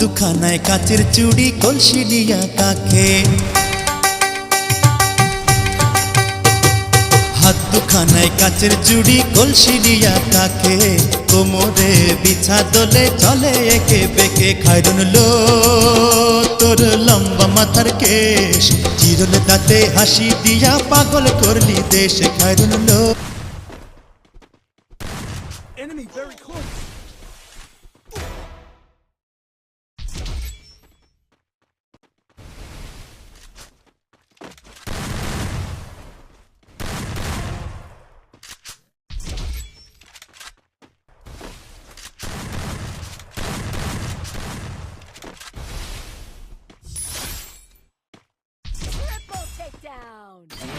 দুখানায় কাচের চুড়ি কলসি নিয়া কাকে, হাত দুখানায় কাচের চুড়ি কলসি নিয়া কাকে, কোমরে বিছা দোলে চলে একে বেকে। খায়রুন লো তোর লম্বা মাথার কেশ, চিরল দাঁতে হাসি দিয়া পাগল করলি দেশ। খায়রুন লো Enemy very close. Triple takedown!